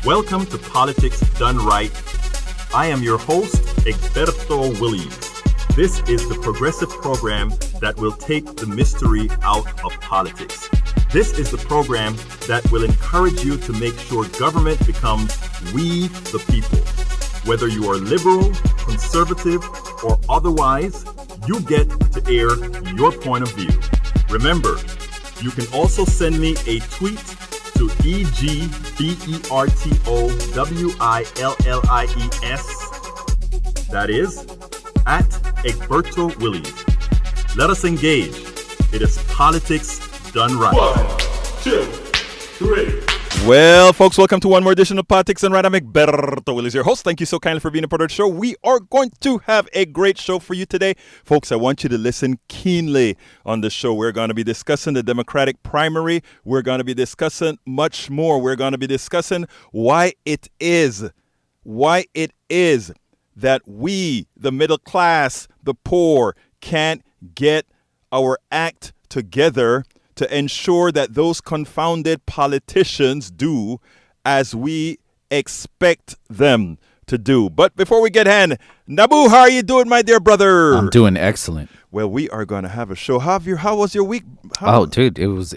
Welcome to Politics Done Right. I am your host, Egberto Williams. This is the progressive program that will take the mystery out of politics. This is the program that will encourage you to make sure government becomes we the people. Whether you are liberal, conservative, or otherwise, you get to air your point of view. Remember, you can also send me a tweet to EGBERTOWILLIES. That is, at Egberto Williams. Let us engage. It is politics done right. 1, 2, 3. Well, folks, welcome to one more edition of Politics Done Right. I'm Egberto Williams, your host. Thank you so kindly for being a part of the show. We are going to have a great show for you today. Folks, I want you to listen keenly on the show. We're going to be discussing the Democratic primary. We're going to be discussing much more. We're going to be discussing why it is that we, the middle class, the poor, can't get our act together to ensure that those confounded politicians do as we expect them to do. But before we get in, Nabu, how are you doing, my dear brother? I'm doing excellent. Well, we are going to have a show. How was your week? Dude, it was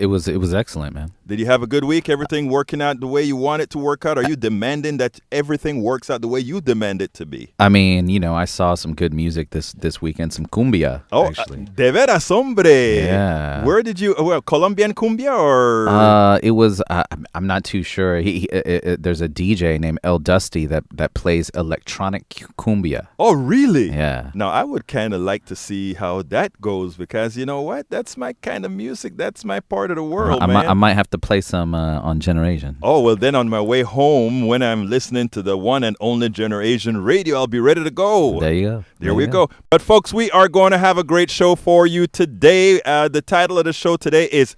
excellent, man. Did you have a good week? Everything working out the way you want it to work out? Are you demanding that everything works out the way you demand it to be? I mean, I saw some good music this weekend, some cumbia, actually. De veras, hombre. Yeah. Where did you, Colombian cumbia or? It was, I'm not too sure. There's a DJ named El Dusty that plays electronic cumbia. Oh, really? Yeah. Now, I would kind of like to see how that goes because you know what? That's my kind of music. That's my part of the world, man. I might have to play some on Generation. Oh, well, then on my way home, when I'm listening to the one and only Generation Radio, I'll be ready to go. There you go. There we go. But, folks, we are going to have a great show for you today. The title of the show today is,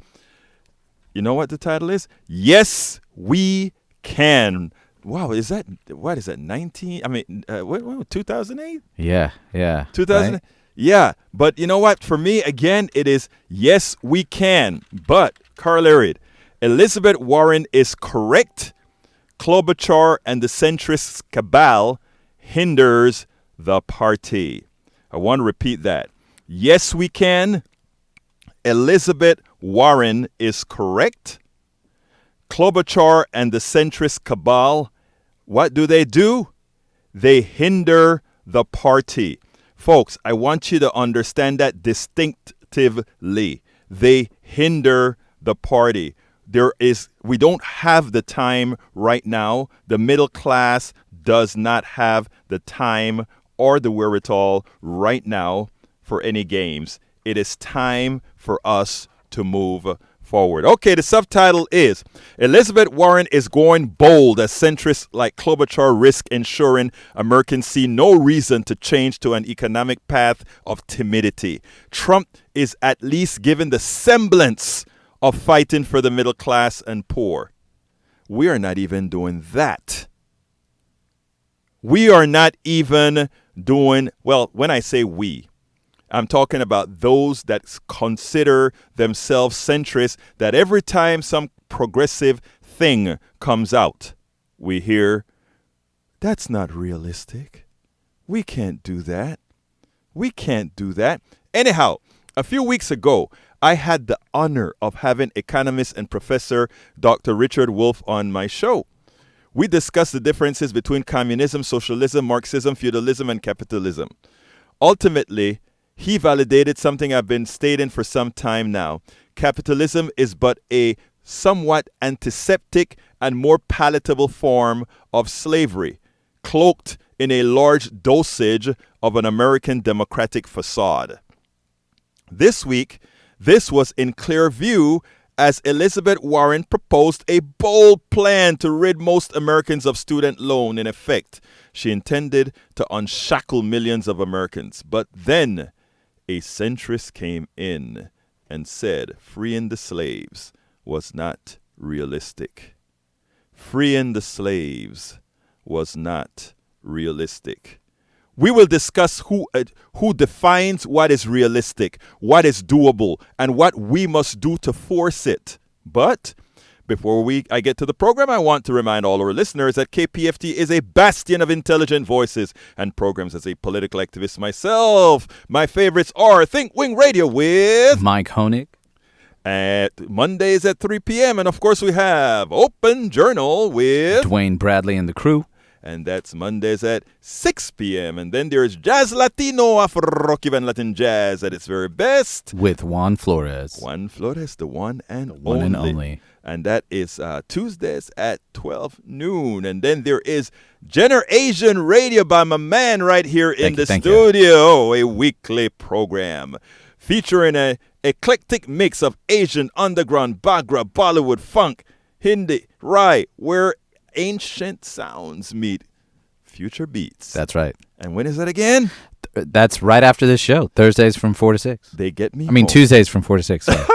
you know what the title is? Yes, We Can. Wow, what is that, 2008? Yeah. 2000? Right? Yeah, but you know what? For me, again, it is yes, we can. But, Carl Ariad, Elizabeth Warren is correct. Klobuchar and the centrist cabal hinders the party. I want to repeat that. Yes, we can. Elizabeth Warren is correct. Klobuchar and the centrist cabal, what do? They hinder the party. Folks, I want you to understand that distinctively. They hinder the party. We don't have the time right now. The middle class does not have the time or the wherewithal right now for any games. It is time for us to move forward. Okay, the subtitle is Elizabeth Warren is going bold as centrists like Klobuchar risk ensuring Americans see no reason to change to an economic path of timidity. Trump is at least given the semblance of fighting for the middle class and poor. We are not even doing that. We are not even doing, well, when I say we, I'm talking about those that consider themselves centrist, that every time some progressive thing comes out, we hear, that's not realistic. We can't do that. We can't do that. Anyhow, a few weeks ago, I had the honor of having Economist and Professor Dr. Richard Wolff on my show. We discussed the differences between communism, socialism, Marxism, feudalism, and capitalism. Ultimately, he validated something I've been stating for some time now. Capitalism is but a somewhat antiseptic and more palatable form of slavery, cloaked in a large dosage of an American democratic facade. This week, this was in clear view as Elizabeth Warren proposed a bold plan to rid most Americans of student loan. In effect, she intended to unshackle millions of Americans. But then a centrist came in and said freeing the slaves was not realistic. Freeing the slaves was not realistic. We will discuss who defines what is realistic, what is doable, and what we must do to force it. But Before I get to the program, I want to remind all our listeners that KPFT is a bastion of intelligent voices and programs. As a political activist myself, my favorites are Think Wing Radio with Mike Honig. At Mondays at 3 p.m. And of course, we have Open Journal with Dwayne Bradley and the crew. And that's Mondays at 6 p.m. And then there's Jazz Latino, Afro-Cuban Latin Jazz at its very best. With Juan Flores. Juan Flores, the one and only. One and only. And that is Tuesdays at 12 noon. And then there is Generation Radio by my man right here in the studio. A weekly program featuring an eclectic mix of Asian, underground, Bagra, Bollywood, funk, Hindi, Rai, where ancient sounds meet future beats. That's right. And when is that again? That's right after this show. Thursdays from 4 to 6. They get me. Tuesdays from 4 to 6. Sorry.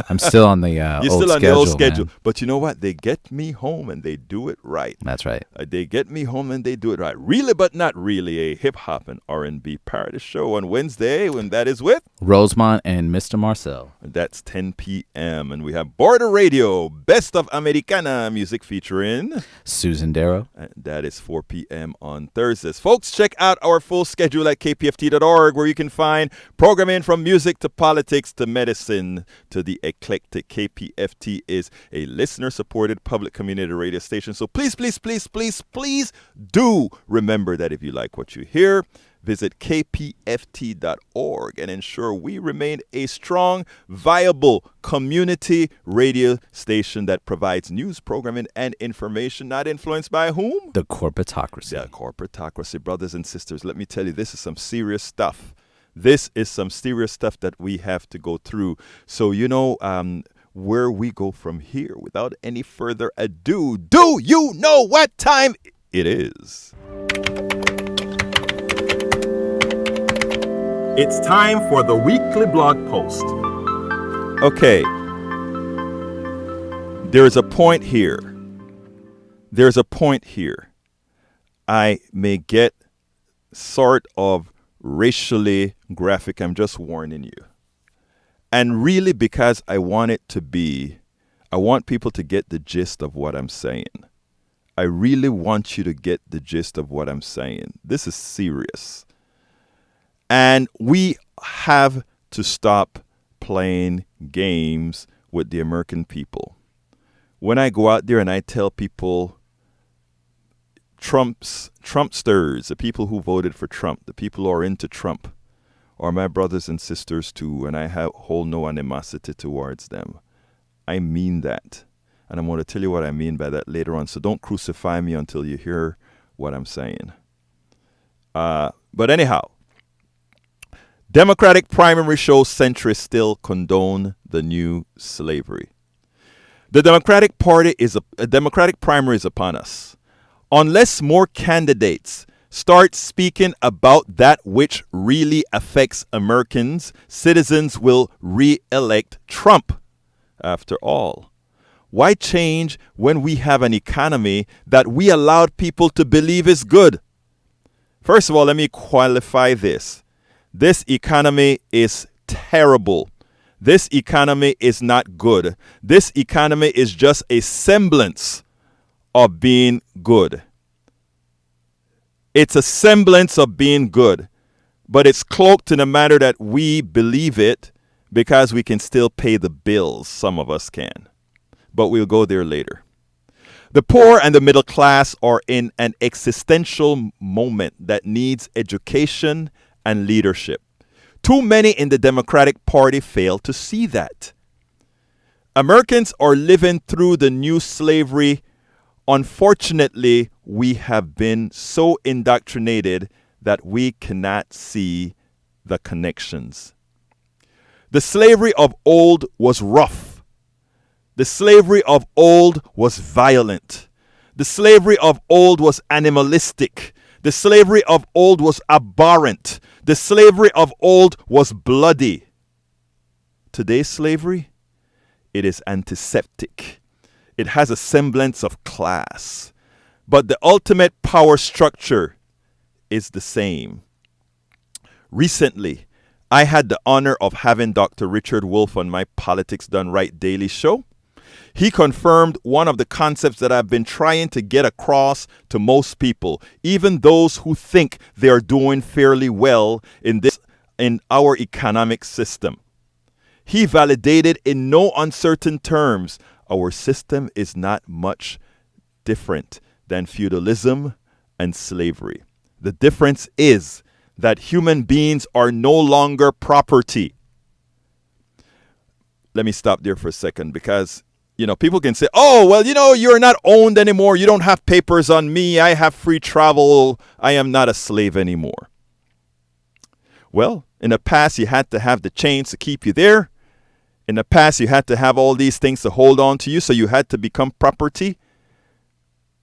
I'm still on the You're old still on schedule, the old schedule. man. But you know what? They get me home and they do it right. That's right. They get me home and they do it right. Really but not really, a hip-hop and R&B parody show on Wednesday, when that is with Rosemont and Mr. Marcel. That's 10 p.m. And we have Border Radio, Best of Americana music featuring Susan Darrow. And that is 4 p.m. on Thursdays. Folks, check out our full schedule at kpft.org, where you can find programming from music to politics to medicine to the eclectic. KPFT is a listener-supported public community radio station. So please, please, please, please, please do remember that if you like what you hear, visit kpft.org and ensure we remain a strong, viable community radio station that provides news, programming, and information not influenced by whom? The corporatocracy. The corporatocracy, brothers and sisters. Let me tell you, this is some serious stuff. This is some serious stuff that we have to go through. So, where we go from here, without any further ado, do you know what time it is? It's time for the weekly blog post. Okay. There's a point here. I may get sort of racially graphic. I'm just warning you. And really, because I want people to get the gist of what I'm saying. I really want you to get the gist of what I'm saying. This is serious. And we have to stop playing games with the American people. When I go out there and I tell people, Trumpsters, the people who voted for Trump, the people who are into Trump, are my brothers and sisters too, and I hold no animosity towards them. I mean that. And I'm going to tell you what I mean by that later on, so don't crucify me until you hear what I'm saying. But anyhow, Democratic primary shows centrists still condone the new slavery. The Democratic primary is upon us. Unless more candidates start speaking about that which really affects Americans, citizens will re-elect Trump. After all, why change when we have an economy that we allowed people to believe is good? First of all, let me qualify this. This economy is terrible. This economy is not good. This economy is just a semblance of being good. It's a semblance of being good, but it's cloaked in a matter that we believe it because we can still pay the bills. Some of us can, but we'll go there later. The poor and the middle class are in an existential moment that needs education and leadership. Too many in the Democratic Party fail to see that. Americans are living through the new slavery. Unfortunately, we have been so indoctrinated that we cannot see the connections. The slavery of old was rough. The slavery of old was violent. The slavery of old was animalistic. The slavery of old was abhorrent. The slavery of old was bloody. Today's slavery, it is antiseptic. It has a semblance of class. But the ultimate power structure is the same. Recently, I had the honor of having Dr. Richard Wolff on my Politics Done Right daily show. He confirmed one of the concepts that I've been trying to get across to most people, even those who think they are doing fairly well in our economic system. He validated in no uncertain terms, our system is not much different than feudalism and slavery. The difference is that human beings are no longer property. Let me stop there for a second because, people can say, oh, well, you're not owned anymore. You don't have papers on me. I have free travel. I am not a slave anymore. Well, in the past, you had to have the chains to keep you there. In the past, you had to have all these things to hold on to you, so you had to become property.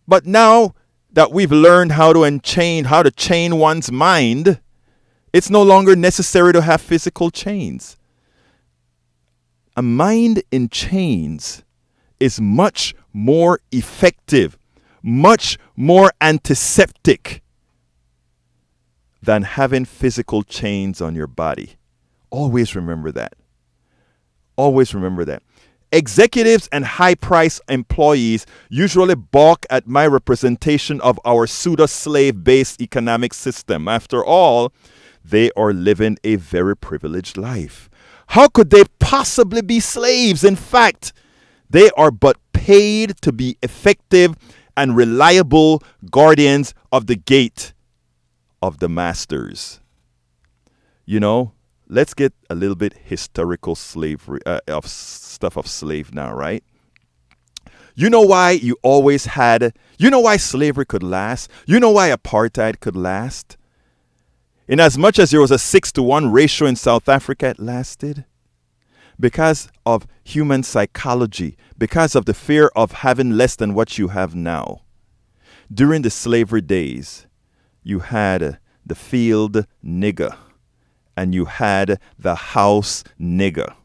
But now that we've learned how to chain one's mind, it's no longer necessary to have physical chains. A mind in chains is much more effective, much more antiseptic than having physical chains on your body. Always remember that. Always remember that. Executives and high-priced employees usually balk at my representation of our pseudo-slave-based economic system. After all, they are living a very privileged life. How could they possibly be slaves? In fact, they are but paid to be effective and reliable guardians of the gate of the masters. Let's get a little bit historical slavery of stuff of slave now, right? You know why why slavery could last? You know why apartheid could last? In as much as there was a 6-to-1 ratio in South Africa, it lasted. Because of human psychology, because of the fear of having less than what you have now. During the slavery days, you had the field nigger and you had the house nigger.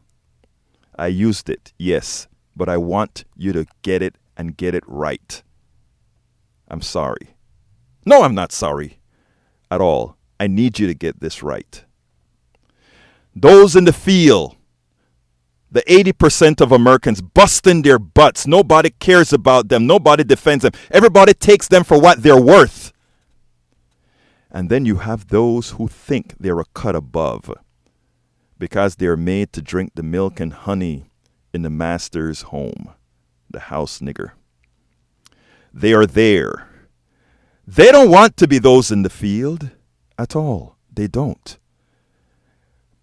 I used it, yes, but I want you to get it and get it right. I'm sorry. No, I'm not sorry at all. I need you to get this right. Those in the field, the 80% of Americans busting their butts. Nobody cares about them. Nobody defends them. Everybody takes them for what they're worth. And then you have those who think they're a cut above because they're made to drink the milk and honey in the master's home, the house nigger. They are there. They don't want to be those in the field at all. They don't.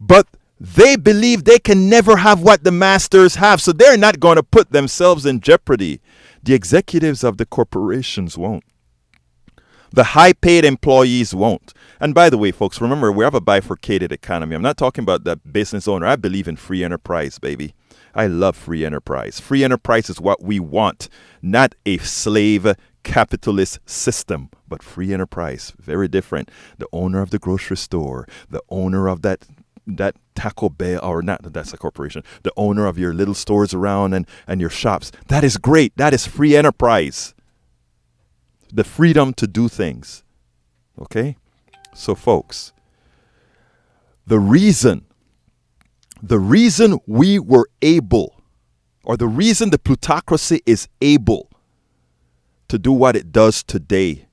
But they believe they can never have what the masters have, so they're not going to put themselves in jeopardy. The executives of the corporations won't. The high-paid employees won't. And by the way, folks, remember, we have a bifurcated economy. I'm not talking about the business owner. I believe in free enterprise, baby. I love free enterprise. Free enterprise is what we want, not a slave capitalist system, but free enterprise. Very different. The owner of the grocery store, the owner of that Taco Bell, or not, that's a corporation, the owner of your little stores around and your shops. That is great. That is free enterprise. The freedom to do things. Okay? So, folks, the reason we were able, or the reason the plutocracy is able to do what it does today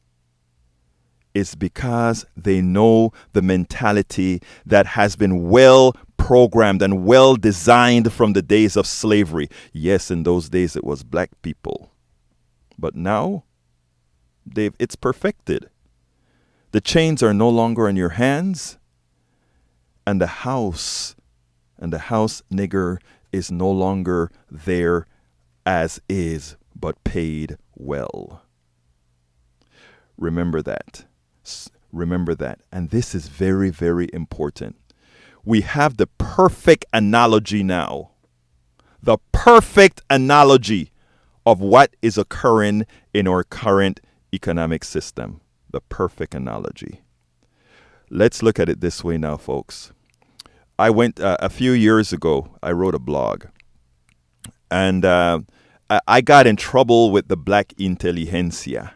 is because they know the mentality that has been well programmed and well designed from the days of slavery. Yes, in those days it was black people. But now, it's perfected. The chains are no longer in your hands, and the house nigger is no longer there as is, but paid well. Remember that. Remember that. And this is very, very important. We have the perfect analogy now. The perfect analogy of what is occurring in our current economic system. The perfect analogy. Let's look at it this way now, folks. I went a few years ago, I wrote a blog. And I got in trouble with the black intelligentsia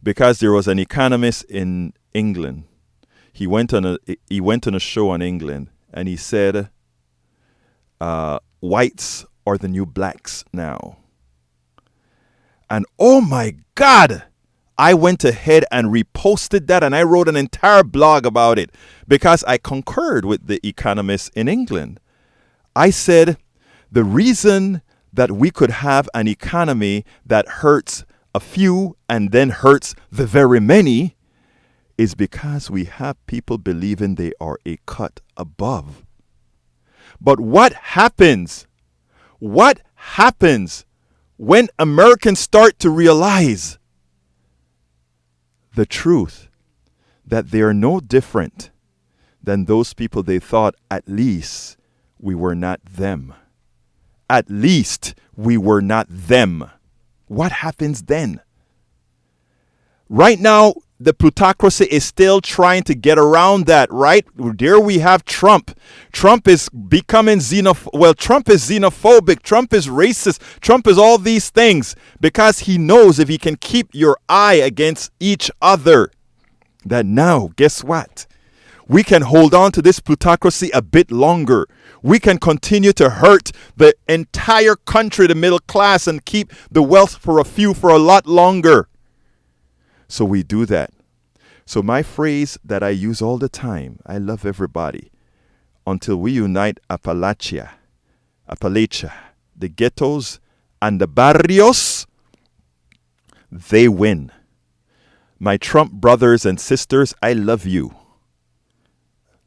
because there was an economist in England. He went on a show in England, and he said, whites are the new blacks now. And oh my God, I went ahead and reposted that, and I wrote an entire blog about it because I concurred with the Economist in England. I said the reason that we could have an economy that hurts a few and then hurts the very many is because we have people believing they are a cut above. But what happens? What happens when Americans start to realize the truth that they are no different than those people they thought at least we were not them? At least we were not them. What happens then? Right now, the plutocracy is still trying to get around that, right? There we have Trump. Trump is becoming Trump is xenophobic. Trump is racist. Trump is all these things because he knows if he can keep your eye against each other, that now, guess what? We can hold on to this plutocracy a bit longer. We can continue to hurt the entire country, the middle class, and keep the wealth for a few for a lot longer. So we do that. So my phrase that I use all the time, I love everybody, until we unite Appalachia, the ghettos, and the barrios, they win. My Trump brothers and sisters, I love you.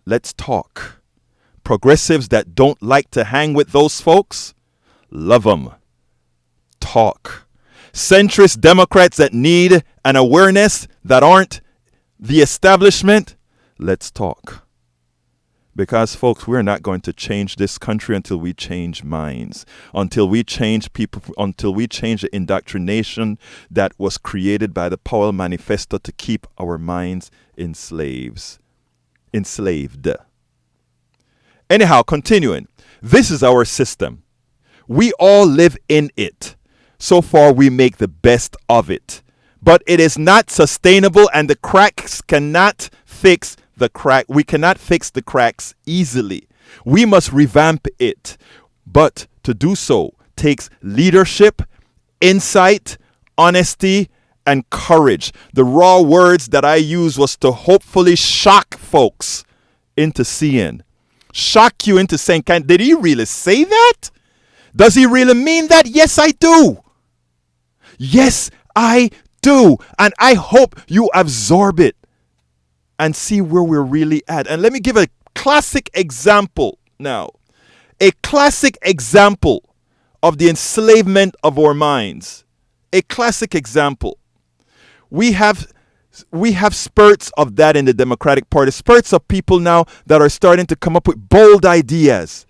Let's talk. Progressives that don't like to hang with those folks, love them. Talk. Centrist Democrats that need an awareness that aren't the establishment, let's talk. Because, folks, we're not going to change this country until we change minds, until we change people, until we change the indoctrination that was created by the Powell Manifesto to keep our minds enslaved. Anyhow, continuing. This is our system. We all live in it. So far, we make the best of it. But it is not sustainable, and the cracks cannot fix the crack. We cannot fix the cracks easily. We must revamp it. But to do so takes leadership, insight, honesty, and courage. The raw words that I used was to hopefully shock folks into seeing. Shock you into saying, did he really say that? Does he really mean that? Yes, I do. Yes, I do. And I hope you absorb it and see where we're really at. And let me give a classic example now. A classic example of the enslavement of our minds. A classic example. We have spurts of that in the Democratic Party. Spurts of people now that are starting to come up with bold ideas.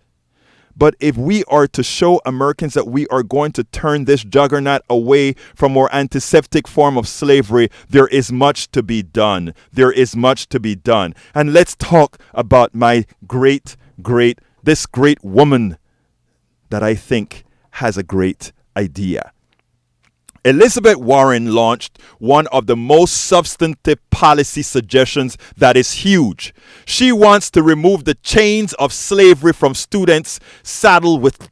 But if we are to show Americans that we are going to turn this juggernaut away from our antiseptic form of slavery, there is much to be done. There is much to be done. And let's talk about my this great woman that I think has a great idea. Elizabeth Warren launched one of the most substantive policy suggestions that is huge. She wants to remove the chains of slavery from students saddled with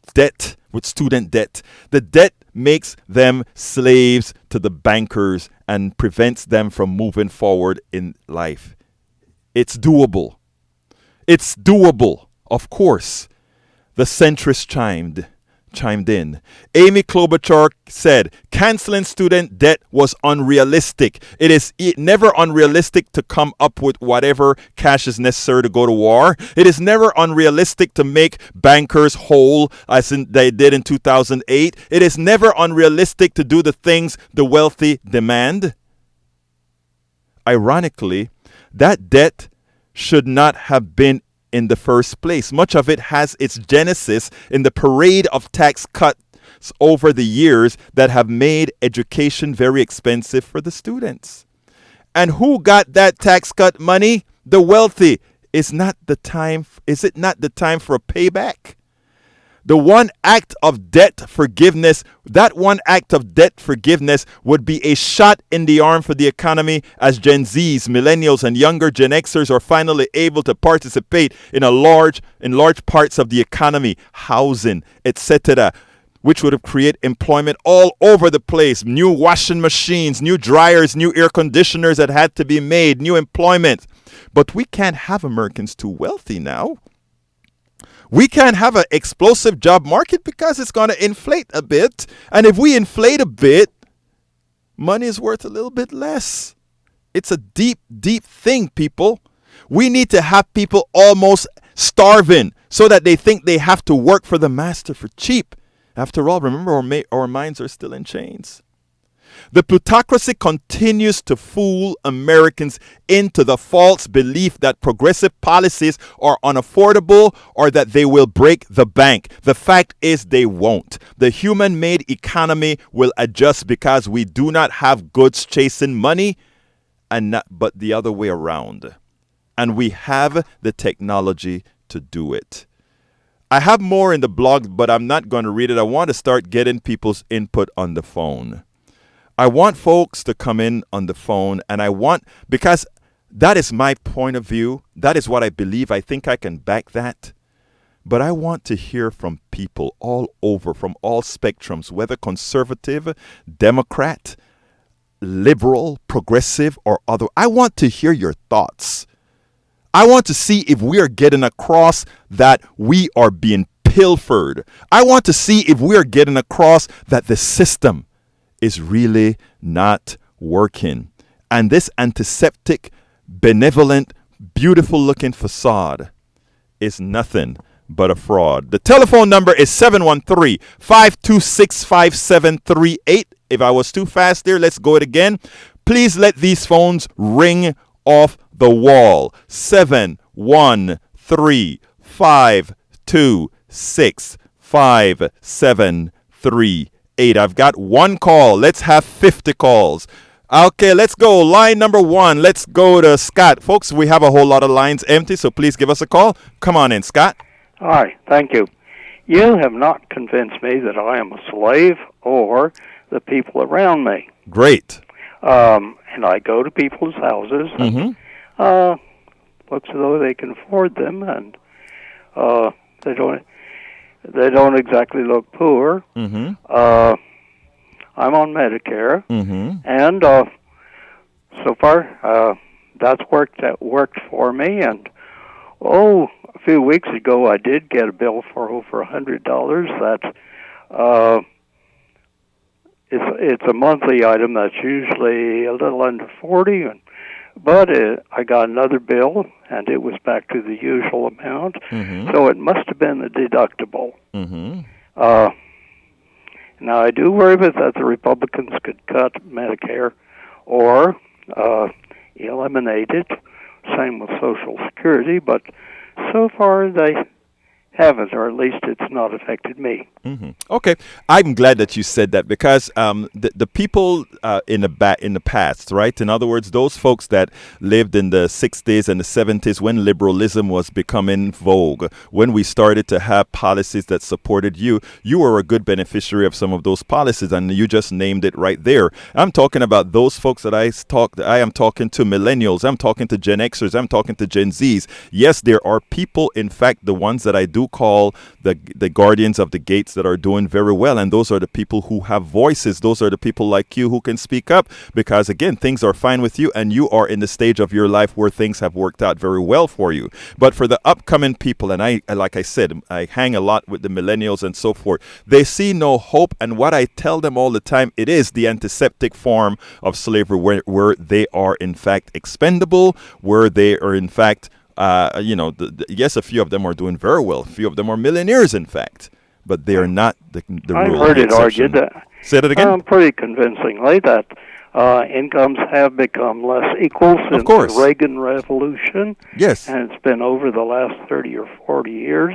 student debt. The debt makes them slaves to the bankers and prevents them from moving forward in life. It's doable. It's doable, of course. The centrist chimed in. Amy Klobuchar said, canceling student debt was unrealistic. It is never unrealistic to come up with whatever cash is necessary to go to war. It is never unrealistic to make bankers whole, as they did in 2008. It is never unrealistic to do the things the wealthy demand. Ironically, that debt should not have been in the first place. Much of it has its genesis in the parade of tax cuts over the years that have made education very expensive for the students. And who got that tax cut money? The wealthy. Is it not the time for a payback? The one act of debt forgiveness, would be a shot in the arm for the economy as Gen Zs, millennials, and younger Gen Xers are finally able to participate in large parts of the economy, housing, etc. which would have created employment all over the place. New washing machines, new dryers, new air conditioners that had to be made, new employment. But we can't have Americans too wealthy now. We can't have an explosive job market because it's going to inflate a bit. And if we inflate a bit, money is worth a little bit less. It's a deep, deep thing, people. We need to have people almost starving so that they think they have to work for the master for cheap. After all, remember, our minds are still in chains. The plutocracy continues to fool Americans into the false belief that progressive policies are unaffordable or that they will break the bank. The fact is they won't. The human-made economy will adjust because we do not have goods chasing money, but the other way around. And we have the technology to do it. I have more in the blog, but I'm not going to read it. I want to start getting people's input on the phone. I want folks to come in on the phone, and because that is my point of view. That is what I believe. I think I can back that. But I want to hear from people all over, from all spectrums, whether conservative, Democrat, liberal, progressive, or other. I want to hear your thoughts. I want to see if we are getting across that we are being pilfered. I want to see if we are getting across that the system is really not working. And this antiseptic, benevolent, beautiful looking facade is nothing but a fraud. The telephone number is 713-526-5738. If I was too fast there, let's go it again. Please let these phones ring off the wall. 713-526-5738. I've got one call. Let's have 50 calls. Okay, let's go. Line number one. Let's go to Scott. Folks, we have a whole lot of lines empty, so please give us a call. Come on in, Scott. Hi, thank you. You have not convinced me that I am a slave or the people around me. Great. And I go to people's houses and looks as though they can afford them, and they don't exactly look poor. I'm on Medicare, and so far that's worked for me. And a few weeks ago I did get a bill for over $100. That it's a monthly item that's usually a little under 40, but I got another bill, and it was back to the usual amount, so it must have been the deductible. Now, I do worry that the Republicans could cut Medicare or eliminate it, same with Social Security, but so far they haven't, or at least it's not affected me. Okay, I'm glad that you said that, because the people in the past, right? In other words, those folks that lived in the 60s and the 70s when liberalism was becoming vogue, when we started to have policies that supported you were a good beneficiary of some of those policies, and you just named it right there. I'm talking about those folks that I am talking to millennials, I'm talking to Gen Xers, I'm talking to Gen Zs. Yes, there are people, in fact, the ones that I do call the guardians of the gates, that are doing very well, and those are the people who have voices. Those are the people like you who can speak up, because again, things are fine with you and you are in the stage of your life where things have worked out very well for you. But for the upcoming people, and I like I said, I hang a lot with the millennials and so forth, they see no hope, and what I tell them all the time, it is the antiseptic form of slavery, where they are in fact expendable, where they are in fact yes, a few of them are doing very well. A few of them are millionaires, in fact, but they are not the rule. I've heard it argued. Say that again? Pretty convincingly that incomes have become less equal since the Reagan Revolution. Yes. And it's been over the last 30 or 40 years.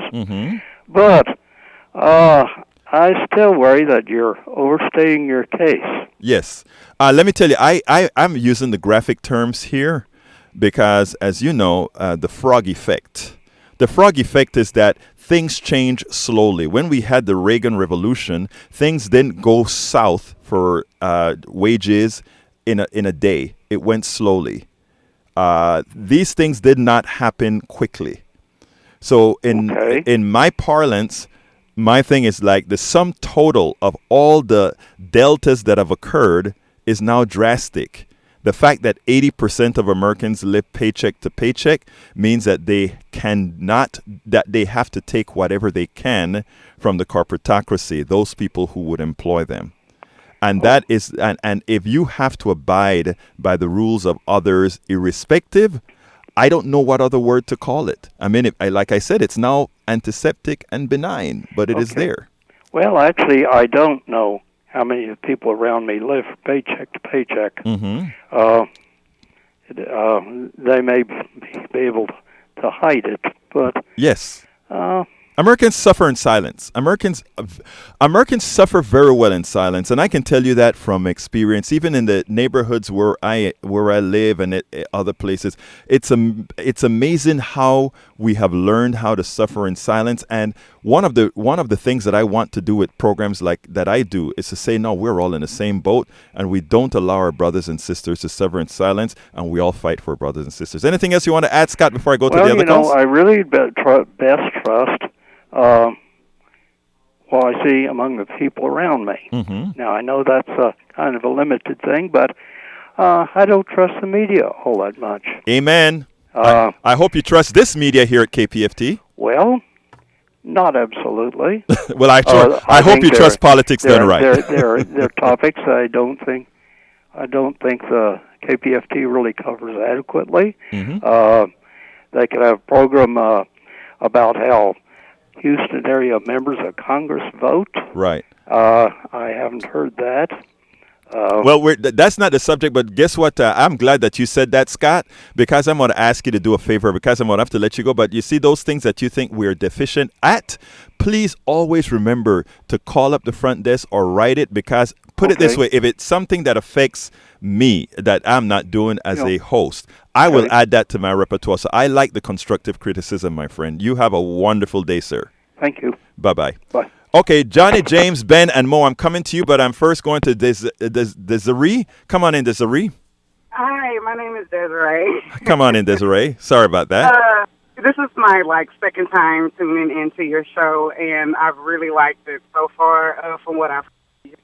But I still worry that you're overstating your case. Yes. Let me tell you, I'm using the graphic terms here, because, as you know, the frog effect. The frog effect is that things change slowly. When we had the Reagan Revolution, things didn't go south for wages in a day. It went slowly. These things did not happen quickly. So in my parlance, my thing is like the sum total of all the deltas that have occurred is now drastic. The fact that 80% of Americans live paycheck to paycheck means that they have to take whatever they can from the corporatocracy, those people who would employ them. And that is, and if you have to abide by the rules of others irrespective, I don't know what other word to call it. I mean, like I said, it's now antiseptic and benign, but it is there. Well, actually, I don't know how many of the people around me live paycheck to paycheck. They may be able to hide it, but yes. Americans suffer in silence. Americans suffer very well in silence, and I can tell you that from experience. Even in the neighborhoods where I live and other places, it's amazing how we have learned how to suffer in silence. And one of the things that I want to do with programs like that I do is to say, no, we're all in the same boat, and we don't allow our brothers and sisters to suffer in silence, and we all fight for brothers and sisters. Anything else you want to add, Scott, before I go to the other calls? I really best trust what I see among the people around me. Now, I know that's kind of a limited thing, but I don't trust the media all that much. Amen. I hope you trust this media here at KPFT. Well, not absolutely. Well, I hope you trust politics done right. There are topics I don't think the KPFT really covers adequately. They could have a program about how Houston area members of Congress vote. Right. I haven't heard that. Well, that's not the subject, but guess what? I'm glad that you said that, Scott, because I'm going to ask you to do a favor, because I'm going to have to let you go. But you see those things that you think we're deficient at, please always remember to call up the front desk or write it, because put it this way, if it's something that affects me that I'm not doing as a host, I will add that to my repertoire. So I like the constructive criticism, my friend. You have a wonderful day, sir. Thank you. Bye-bye. Bye. Okay, Johnny, James, Ben, and Mo, I'm coming to you, but I'm first going to Desiree. Come on in, Desiree. Hi, my name is Desiree. Come on in, Desiree. Sorry about that. This is my second time tuning into your show, and I've really liked it so far. From what I've seen,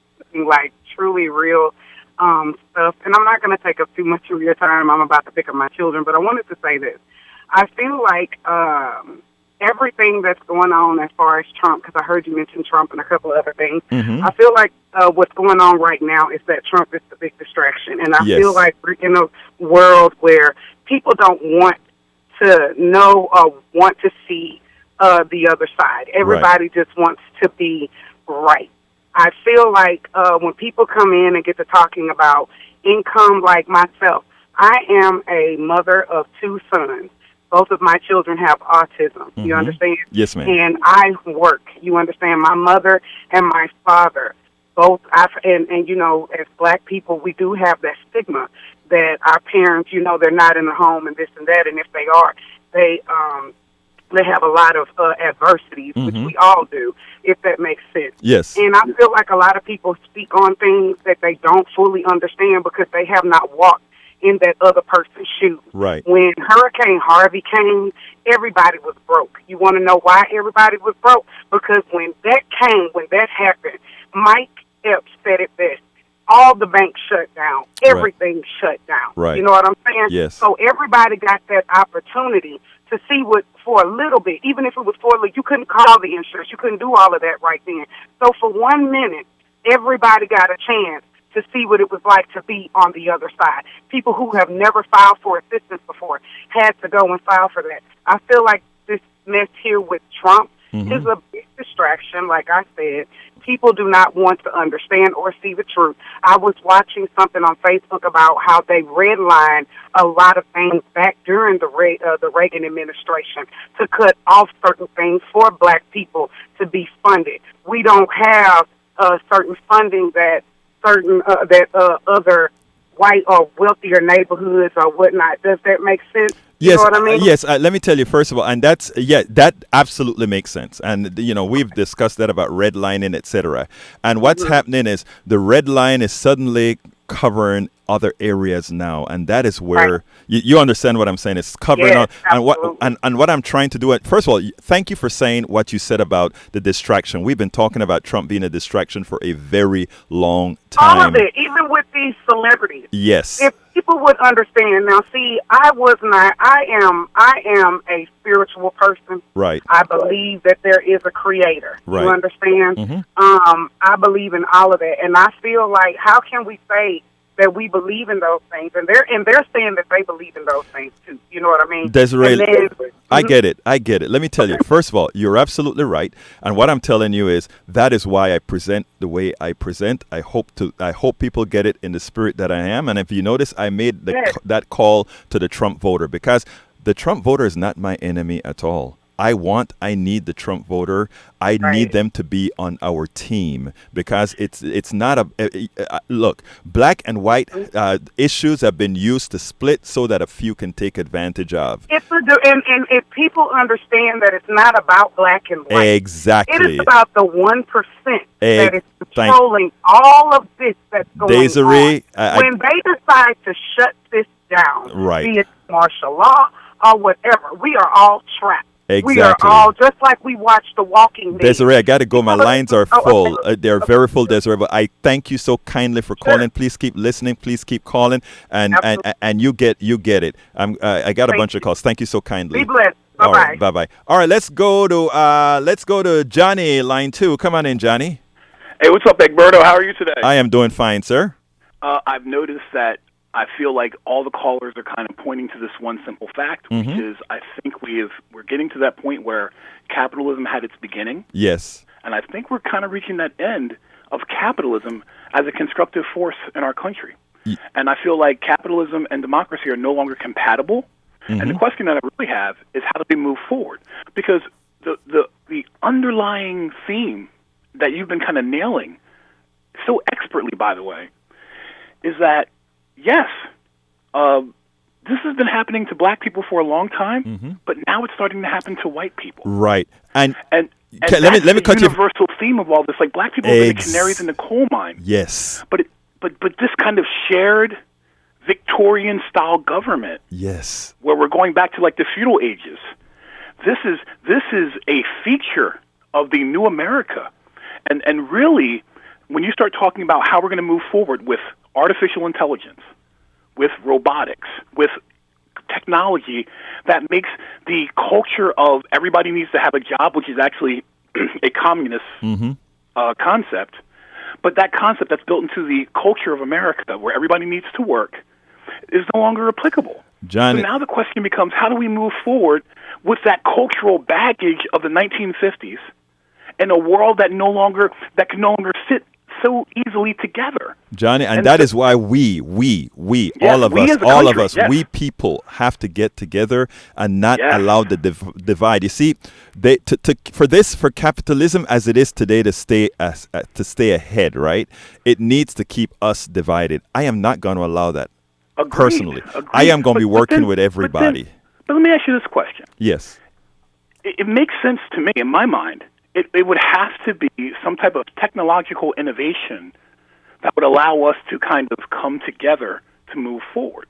truly real stuff. And I'm not going to take up too much of your time. I'm about to pick up my children, but I wanted to say this. I feel like everything that's going on as far as Trump, because I heard you mention Trump and a couple of other things, I feel like what's going on right now is that Trump is the big distraction. And I feel like we're in a world where people don't want to know or want to see the other side. Everybody just wants to be right. I feel like when people come in and get to talking about income, like myself, I am a mother of two sons. Both of my children have autism. You understand? Yes, ma'am. And I work. You understand? My mother and my father, both, and as black people, we do have that stigma that our parents, they're not in the home and this and that, and if they are, they have a lot of adversities, which we all do, if that makes sense. Yes. And I feel like a lot of people speak on things that they don't fully understand because they have not walked in that other person's shoes. Right. When Hurricane Harvey came, everybody was broke. You want to know why everybody was broke? Because when that happened, Mike Epps said it best. All the banks shut down. Everything shut down. Right. You know what I'm saying? Yes. So everybody got that opportunity to see what, for a little bit, even if it was for a little, you couldn't call the insurance. You couldn't do all of that right then. So for 1 minute, everybody got a chance to see what it was like to be on the other side. People who have never filed for assistance before had to go and file for that. I feel like this mess here with Trump is a big distraction, like I said. People do not want to understand or see the truth. I was watching something on Facebook about how they redlined a lot of things back during the Reagan administration to cut off certain things for black people to be funded. We don't have certain funding that other white or wealthier neighborhoods or whatnot. Does that make sense? Yes, you know what I mean? Yes. Let me tell you, first of all, and that absolutely makes sense. And, we've discussed that about redlining, etc. And what's happening is the red line is suddenly covering other areas now, and that is where you understand what I'm saying. It's covering Yes, and what absolutely. and what I'm trying to do. First of all, thank you for saying what you said about the distraction. We've been talking about Trump being a distraction for a very long time. All of it, even with these celebrities. Yes. If people would understand. Now, see, I am a spiritual person. Right. I believe that there is a creator. Right. You understand? I believe in all of it, and I feel like, how can we say that we believe in those things, and they're saying that they believe in those things too. You know what I mean? Desiree, And then, I get it. Let me tell you. First of all, you're absolutely right, and what I'm telling you is that is why I present the way I present. I hope people get it in the spirit that I am. And if you notice, I made that call to the Trump voter, because the Trump voter is not my enemy at all. I need the Trump voter. I need them to be on our team, because it's not look, black and white issues have been used to split so that a few can take advantage of. and if people understand that it's not about black and white. Exactly. It is about the 1% that is Thank- controlling all of this that's going Desiree, on. When they decide to shut this down, Right. be it martial law or whatever, we are all trapped. Exactly. We are all, just like we watched The Walking Dead. Desiree, I got to go. My lines are full. Okay. They're very full, Desiree. But I thank you so kindly for calling. Please keep listening. Please keep calling. And you get it. I got a bunch of calls. Thank you so kindly. Be blessed. Bye-bye. All right, bye-bye. All right, let's go to Johnny, line 2. Come on in, Johnny. Hey, what's up, Egberto? How are you today? I am doing fine, sir. I've noticed that I feel like all the callers are kind of pointing to this one simple fact, which is I think we're getting to that point where capitalism had its beginning. Yes. And I think we're kind of reaching that end of capitalism as a constructive force in our country. And I feel like capitalism and democracy are no longer compatible. And the question that I really have is, how do we move forward? Because the underlying theme that you've been kind of nailing so expertly, by the way, is that, yes, this has been happening to black people for a long time, but now it's starting to happen to white people. Right. And let me cut you. Universal theme of all this, like black people have been the canaries in the coal mine. Yes. But this kind of shared Victorian style government. Yes. Where we're going back to like the feudal ages. This is a feature of the new America. And really, when you start talking about how we're going to move forward with artificial intelligence, with robotics, with technology that makes the culture of everybody needs to have a job, which is actually a communist concept, but that concept that's built into the culture of America, where everybody needs to work, is no longer applicable. John, so now the question becomes, how do we move forward with that cultural baggage of the 1950s in a world that can no longer sit so easily together? Johnny, and that is why we, all of us, we people have to get together and not allow the divide. You see, for capitalism as it is today to stay ahead, right? It needs to keep us divided. I am not going to allow that. Agreed. Personally, Agreed. I am going to be working with everybody. But let me ask you this question. Yes. It makes sense to me, in my mind. It would have to be some type of technological innovation that would allow us to kind of come together to move forward.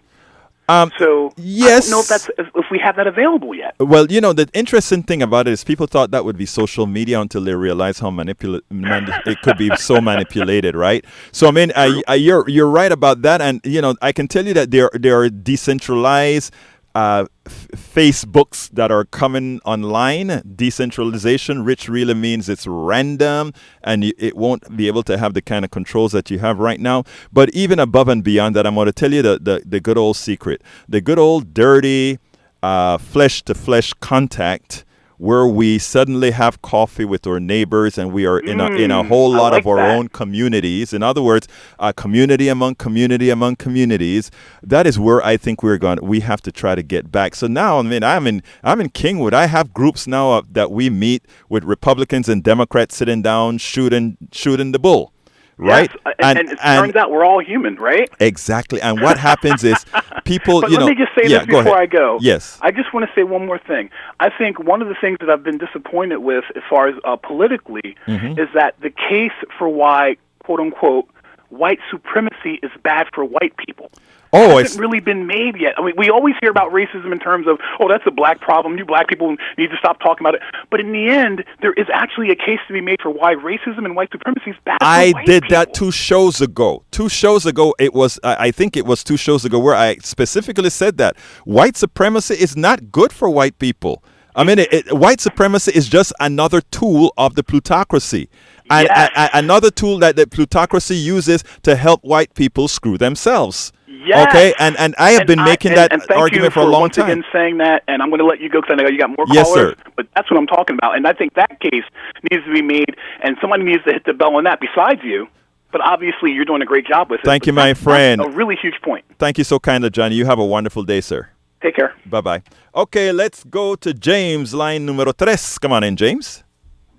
So yes. I don't know if we have that available yet. Well, the interesting thing about it is people thought that would be social media until they realized how it could be so manipulated, right? So I mean, you're right about that, and I can tell you that there are decentralized Facebooks that are coming online. Decentralization, which really means it's random and it won't be able to have the kind of controls that you have right now. But even above and beyond that, I'm going to tell you the good old secret, the good old dirty flesh to flesh contact, where we suddenly have coffee with our neighbors and we are in a whole lot of our own communities. In other words, community among communities. That is where I think we have to try to get back. So now, I mean, I'm in Kingwood. I have groups now that we meet with Republicans and Democrats sitting down, shooting the bull. Right, yes, and it turns out we're all human, right? Exactly. And what happens is people, but let me just say this before I go. Yes. I just want to say one more thing. I think one of the things that I've been disappointed with, as far as politically, is that the case for why, quote unquote, white supremacy is bad for white people. Oh, It hasn't really been made yet. I mean, we always hear about racism in terms of, oh, that's a black problem. You black people need to stop talking about it. But in the end, there is actually a case to be made for why racism and white supremacy is bad for I white did people. that 2 shows ago. 2 shows ago, it was, I think it was 2 shows ago where I specifically said that white supremacy is not good for white people. I mean, white supremacy is just another tool of the plutocracy. And Yes. another tool that the plutocracy uses to help white people screw themselves. Yes. Okay, and I have been making that thank argument you for a long once time. again saying that, and I'm going to let you go because I know you got more Yes, callers. sir. But that's what I'm talking about, and I think that case needs to be made, and somebody needs to hit the bell on that besides you. But obviously, you're doing a great job with it. Thank you, But my that's friend. a really huge point. Thank you so kindly, Johnny. You have a wonderful day, sir. Take care. Bye-bye. Okay, let's go to James, line numero 3. Come on in, James.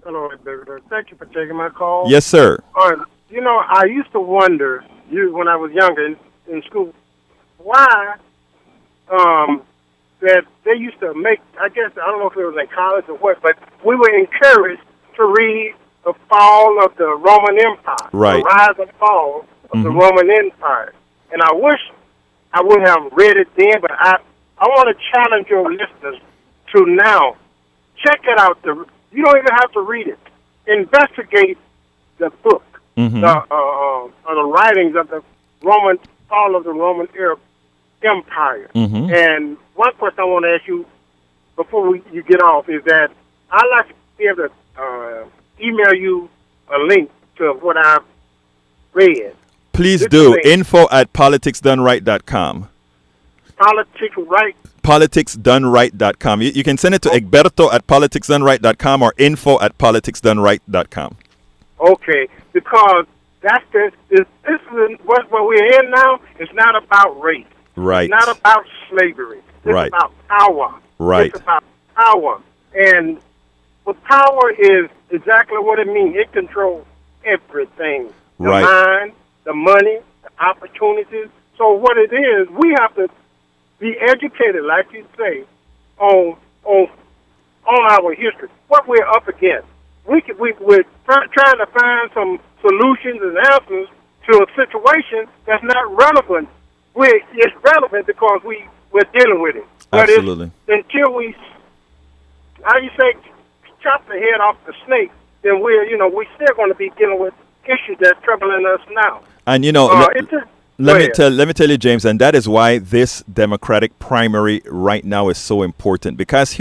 Hello, Victor. Thank you for taking my call. Yes, sir. You know, I used to wonder, when I was younger in school, why that they used to make, I guess, I don't know if it was in college or what, but we were encouraged to read the fall of the Roman Empire, Right. the rise and fall of the Roman Empire. And I wish I would have read it then, but I want to challenge your listeners to now check it out. You don't even have to read it. Investigate the book, the writings of the Roman fall of the Roman Empire. And one question I want to ask you before you get off is that I'd like to be able to email you a link to what I've read. Please This do. link. info@politicsdoneright.com. Politics right. politicsdoneright.com. You can send it to egberto@politicsdoneright.com or info@politicsdoneright.com. Okay, because that's this is what we're in now. It's not about race. Right. It's not about slavery. It's Right. about power. Right. It's about power. And what power is exactly what it means. It controls everything. The Right. mind, the money, the opportunities. So what it is, we have to be educated, like you say, on our history, what we're up against. We're trying to find some solutions and answers to a situation that's not relevant. It's relevant because we're dealing with it. But Absolutely. until we, how you say, chop the head off the snake, then we're still going to be dealing with issues that's troubling us now. And let me tell you, James, and that is why this Democratic primary right now is so important. Because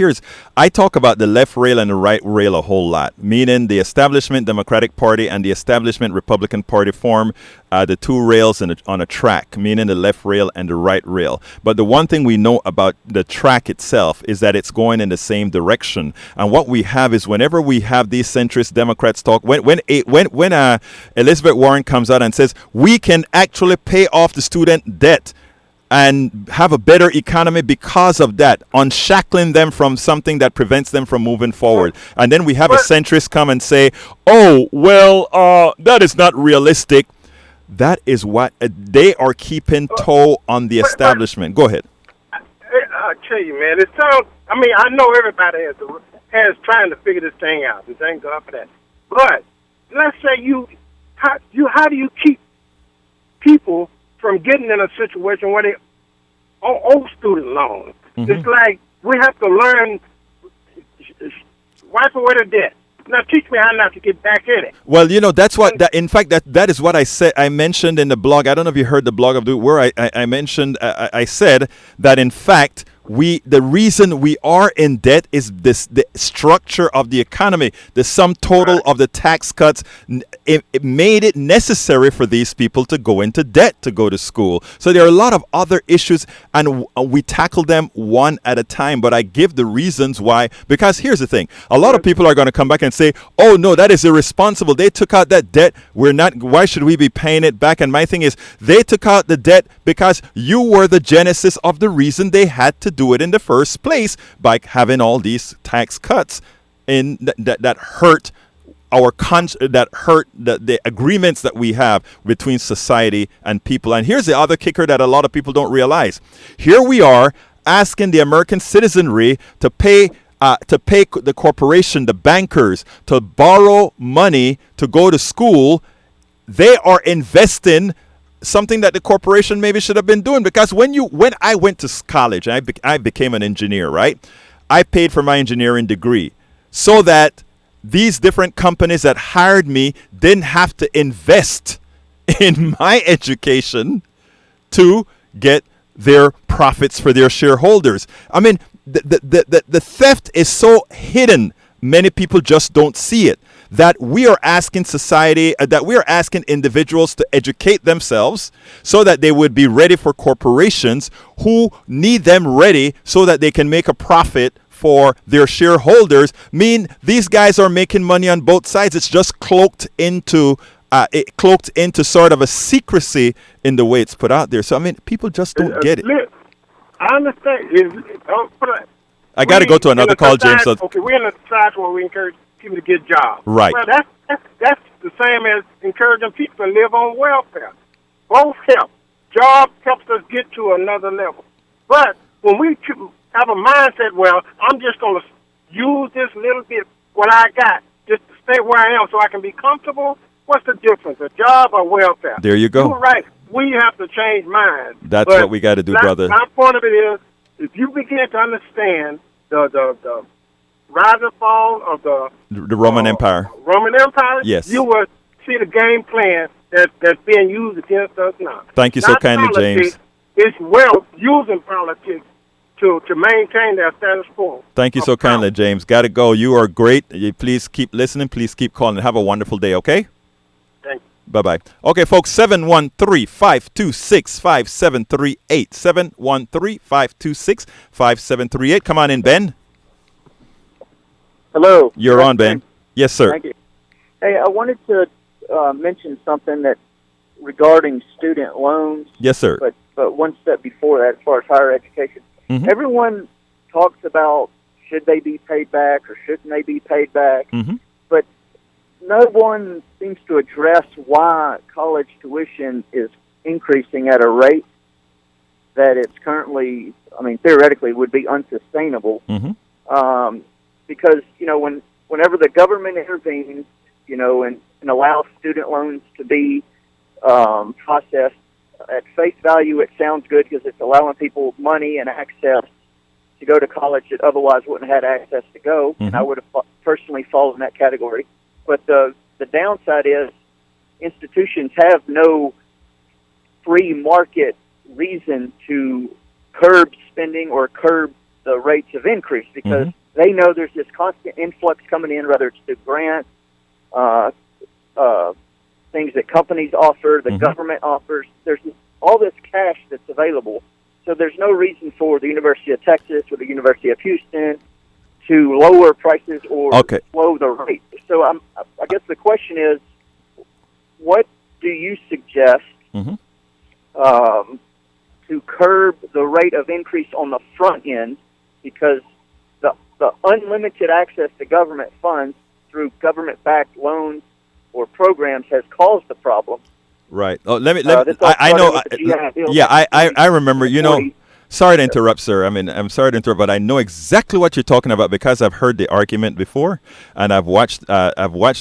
I talk about the left rail and the right rail a whole lot, meaning the establishment Democratic Party and the establishment Republican Party form the 2 rails on a track, meaning the left rail and the right rail. But the one thing we know about the track itself is that it's going in the same direction. And what we have is whenever we have these centrist Democrats talk, when Elizabeth Warren comes out and says we can actually pay off the student debt and have a better economy because of that, unshackling them from something that prevents them from moving forward. And then we have a centrist come and say, oh, well, that is not realistic. That is what they are keeping toe on the establishment. Go ahead. I tell you, man, it sounds. I mean, I know everybody has trying to figure this thing out, and thank God for that. But let's say how do you keep people from getting in a situation where they owe student loans? It's like we have to learn wipe away the debt. Now teach me how not to get back in it. Well, that's what in fact that is what I said. I mentioned in the blog. I don't know if you heard the blog of where I mentioned. I said that in fact the reason we are in debt is the structure of the economy, the sum total of the tax cuts. It made it necessary for these people to go into debt to go to school. So there are a lot of other issues, and we tackle them one at a time. But I give the reasons why, because here's the thing: a lot of people are going to come back and say, "Oh no, that is irresponsible. They took out that debt. We're not. Why should we be paying it back?" And my thing is, they took out the debt because you were the genesis of the reason they had to do it in the first place by having all these tax cuts that hurt the agreements that we have between society and people. And here's the other kicker that a lot of people don't realize. Here we are asking the American citizenry to pay the corporation, the bankers, to borrow money to go to school they are investing something that the corporation maybe should have been doing. Because when I went to college, I became an engineer, right? I paid for my engineering degree so that these different companies that hired me didn't have to invest in my education to get their profits for their shareholders. I mean, the theft is so hidden, many people just don't see it. That we are asking society, that we are asking individuals to educate themselves so that they would be ready for corporations who need them ready so that they can make a profit for their shareholders. These guys are making money on both sides. It's just cloaked into sort of a secrecy in the way it's put out there. So, I mean, people just don't get it. I understand. I got to go to another call, James. Okay, we're in a society where we encourage people to get jobs. Right. Well, that's the same as encouraging people to live on welfare. Both help. Job helps us get to another level. But when we have a mindset, well, I'm just going to use this little bit, what I got, just to stay where I am so I can be comfortable, what's the difference, a job or welfare? There you go. You're right. We have to change minds. That's what we got to do, brother. My point of it is, if you begin to understand the rise and fall of the Roman Empire. Yes. You will see the game plan that's being used against us now. Thank you so kindly, James. It's using politics to maintain their status quo. Thank you so kindly, James. Got to go. You are great. Please keep listening. Please keep calling. Have a wonderful day, okay? Thank you. Bye-bye. Okay, folks, 713-526-5738. 713-526-5738. Come on in, Ben. Hello. You're on, Ben. Yes, sir. Thank you. Hey, I wanted to mention something that regarding student loans. Yes, sir. But one step before that, as far as higher education, everyone talks about should they be paid back or shouldn't they be paid back, but no one seems to address why college tuition is increasing at a rate that it's currently, theoretically would be unsustainable. Because, whenever the government intervenes, and allows student loans to be processed at face value, it sounds good because it's allowing people money and access to go to college that otherwise wouldn't have had access to go. And I would have personally fallen in that category. But the downside is institutions have no free market reason to curb spending or curb the rates of increase because they know there's this constant influx coming in, whether it's through grants, things that companies offer, the government offers. There's all this cash that's available. So there's no reason for the University of Texas or the University of Houston to lower prices or slow the rate. So I guess the question is, what do you suggest to curb the rate of increase on the front end? Because the unlimited access to government funds through government-backed loans or programs has caused the problem. Right. Oh, I know. I remember. Sorry to interrupt, sir. I'm sorry to interrupt, but I know exactly what you're talking about because I've heard the argument before, and I've watched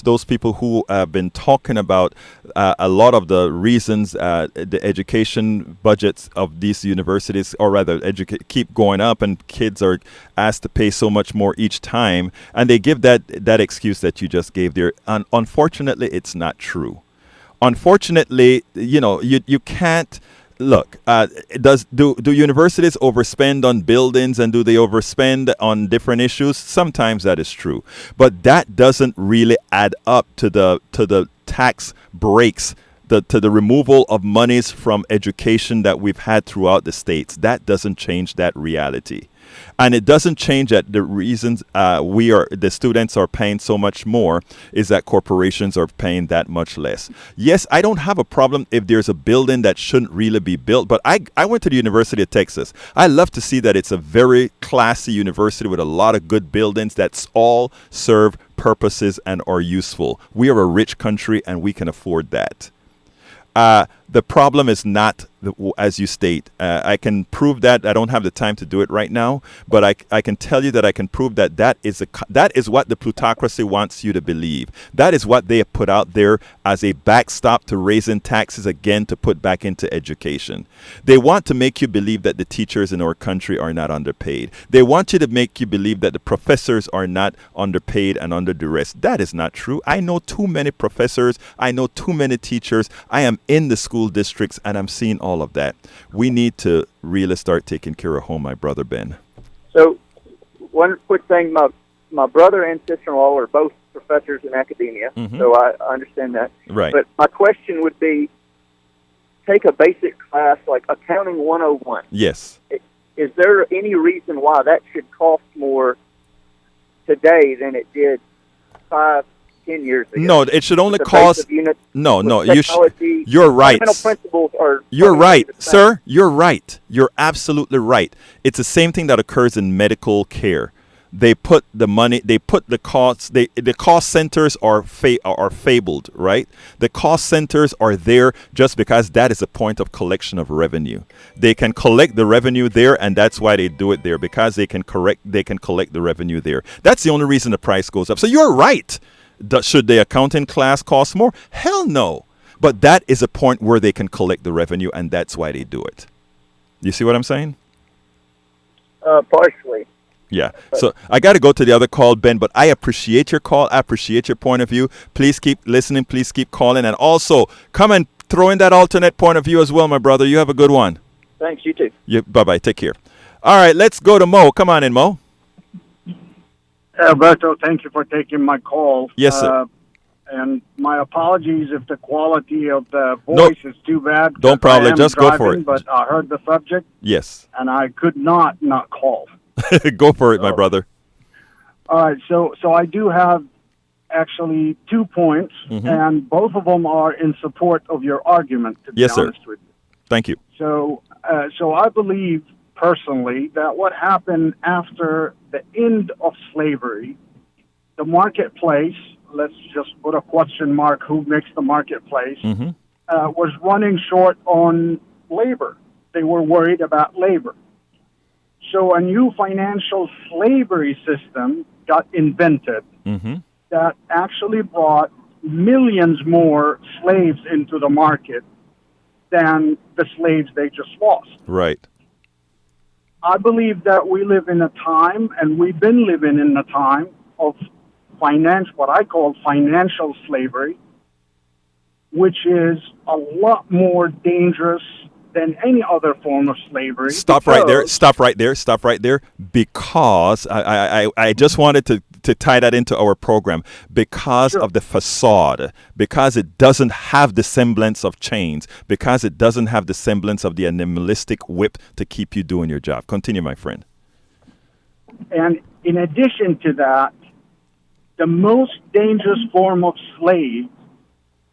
those people who have been talking about a lot of the reasons the education budgets of these universities, or rather, keep going up, and kids are asked to pay so much more each time, and they give that excuse that you just gave there. And unfortunately, it's not true. Unfortunately, you can't. Look, do universities overspend on buildings, and do they overspend on different issues? Sometimes that is true, but that doesn't really add up to the tax breaks, to the removal of monies from education that we've had throughout the states. That doesn't change that reality. And it doesn't change that the reasons the students are paying so much more is that corporations are paying that much less. Yes, I don't have a problem if there's a building that shouldn't really be built, but I went to the University of Texas. I love to see that it's a very classy university with a lot of good buildings that all serve purposes and are useful. We are a rich country and we can afford that. The problem is not, as you state. I can prove that. I don't have the time to do it right now, but I can tell you that I can prove that that is what the plutocracy wants you to believe. That is what they have put out there as a backstop to raising taxes again to put back into education. They want to make you believe that the teachers in our country are not underpaid. They want you to make you believe that the professors are not underpaid and under duress. That is not true. I know too many professors. I know too many teachers. I am in the school districts and I'm seeing all of that. We need to really start taking care of home, my brother Ben. So, one quick thing, my brother and sister-in-law are both professors in academia, so I understand that. Right. But my question would be, take a basic class like Accounting 101. Yes. Is there any reason why that should cost more today than it did 5-10 years ago? No, it should only cost. No. You're right. Principles are. You're right, sir. You're right. You're absolutely right. It's the same thing that occurs in medical care. They put the money. They put the costs. The cost centers are fabled, right? The cost centers are there just because that is a point of collection of revenue. They can collect the revenue there, and that's why they do it there, because they can collect the revenue there. That's the only reason the price goes up. So you're right. Should the accounting class cost more? Hell no. But that is a point where they can collect the revenue, and that's why they do it. You see what I'm saying? Partially. Yeah. So I got to go to the other call, Ben, but I appreciate your call. I appreciate your point of view. Please keep listening. Please keep calling. And also come and throw in that alternate point of view as well, my brother. You have a good one. Thanks. You too. Bye-bye. Take care. All right. Let's go to Mo. Come on in, Mo. Alberto, thank you for taking my call. Yes, sir. And my apologies if the quality of the voice is too bad. Don't problem. Just go for it. But I heard the subject. Yes. And I could not call. Go for it, my brother. All right. So I do have actually 2 points, and both of them are in support of your argument, to be honest with you. Thank you. So I believe personally that what happened after the end of slavery, the marketplace, let's just put a question mark, who makes the marketplace, was running short on labor. They were worried about labor. So a new financial slavery system got invented that actually brought millions more slaves into the market than the slaves they just lost. Right. I believe that we live in a time, and we've been living in a time of what I call financial slavery, which is a lot more dangerous than any other form of slavery. Stop right there. Because I just wanted to tie that into our program. Because of the facade, because it doesn't have the semblance of chains, because it doesn't have the semblance of the animalistic whip to keep you doing your job. Continue, my friend. And in addition to that, the most dangerous form of slave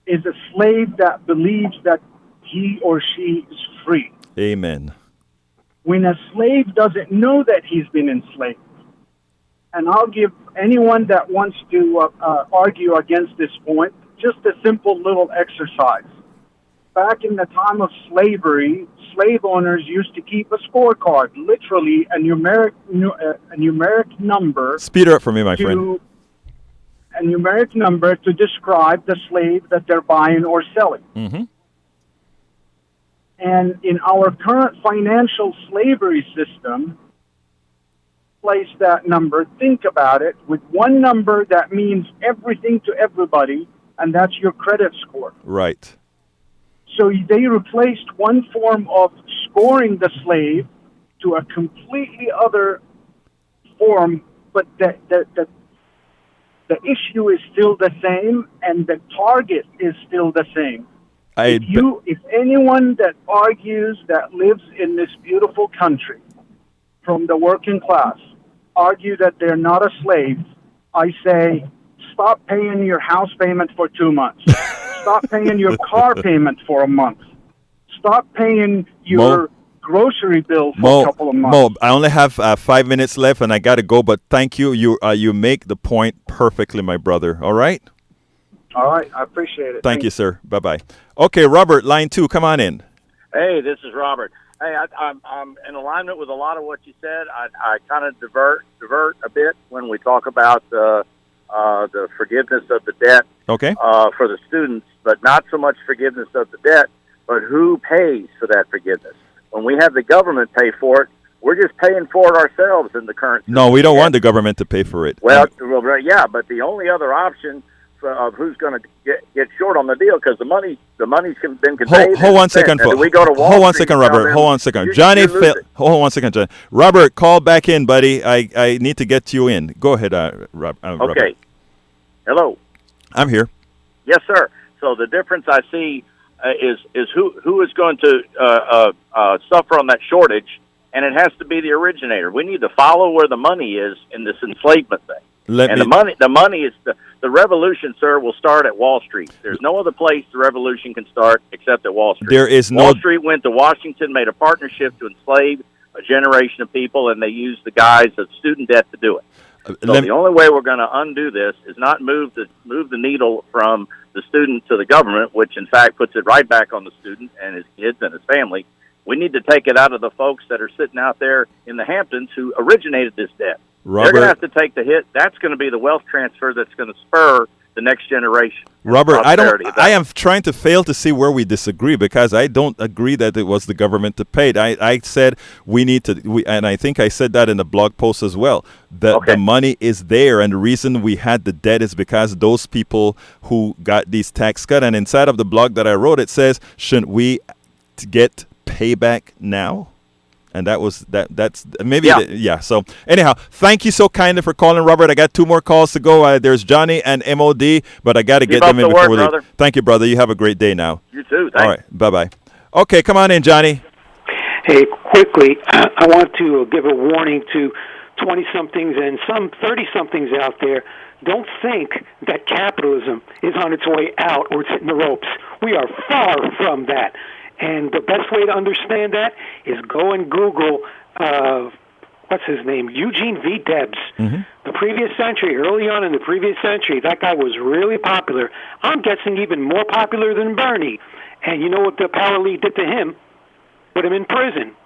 is a slave that believes that he or she is free. Amen. When a slave doesn't know that he's been enslaved, and I'll give anyone that wants to argue against this point just a simple little exercise. Back in the time of slavery, slave owners used to keep a scorecard, literally a numeric number. Speed it up for me, my friend. A numeric number to describe the slave that they're buying or selling. And in our current financial slavery system, place that number, think about it, with one number that means everything to everybody, and that's your credit score. Right. So they replaced one form of scoring the slave to a completely other form, but the issue is still the same, and the target is still the same. If anyone that argues that lives in this beautiful country from the working class argue that they're not a slave, I say, stop paying your house payment for 2 months. Stop paying your car payment for a month. Stop paying your grocery bill for a couple of months. Mo, I only have 5 minutes left, and I got to go, but thank you. You make the point perfectly, my brother. All right? All right, I appreciate it. Thank you, sir. Bye-bye. Okay, Robert, line 2, come on in. Hey, this is Robert. Hey, I'm in alignment with a lot of what you said. I kind of divert a bit when we talk about the forgiveness of the debt Okay. For the students, but not so much forgiveness of the debt, but who pays for that forgiveness. When we have the government pay for it, we're just paying for it ourselves in the current system. No, we don't want the government to pay for it. Well, yeah, but the only other option of who's going to get short on the deal, because the money's been conveyed. Hold 1 second, folks. We go to Wall hold 1 Street second, and tell Robert. them, Hold 1 second. you Johnny, lose it. hold 1 second, John. Robert, call back in, buddy. I need to get you in. Go ahead, Robert. Okay. Hello. I'm here. Yes, sir. So the difference I see is who is going to suffer on that shortage, and it has to be the originator. We need to follow where the money is in this enslavement thing. The money is the revolution, sir, will start at Wall Street. There's no other place the revolution can start except at Wall Street. There is no. Wall Street went to Washington, made a partnership to enslave a generation of people, and they used the guise of student debt to do it. So the only way we're going to undo this is not move the needle from the student to the government, which in fact puts it right back on the student and his kids and his family. We need to take it out of the folks that are sitting out there in the Hamptons who originated this debt. Robert, they're going to have to take the hit. That's going to be the wealth transfer that's going to spur the next generation. Robert, I am trying to fail to see where we disagree, because I don't agree that it was the government that paid. I said we need to, and I think I said that in the blog post as well, that the money is there, and the reason we had the debt is because those people who got these tax cuts, and inside of the blog that I wrote, it says, shouldn't we get payback now? And that's maybe, So anyhow, thank you so kindly for calling, Robert. I got 2 more calls to go. There's Johnny and MOD, but I got to get them in before we leave. Brother. Thank you, brother. You have a great day now. You too. Thanks. All right. Bye-bye. Okay, come on in, Johnny. Hey, quickly, I want to give a warning to 20-somethings and some 30-somethings out there. Don't think that capitalism is on its way out or it's hitting the ropes. We are far from that. And the best way to understand that is go and Google, what's his name, Eugene V. Debs. Mm-hmm. The previous century, early on in the previous century, that guy was really popular. I'm guessing even more popular than Bernie. And you know what the Power League did to him? Put him in prison.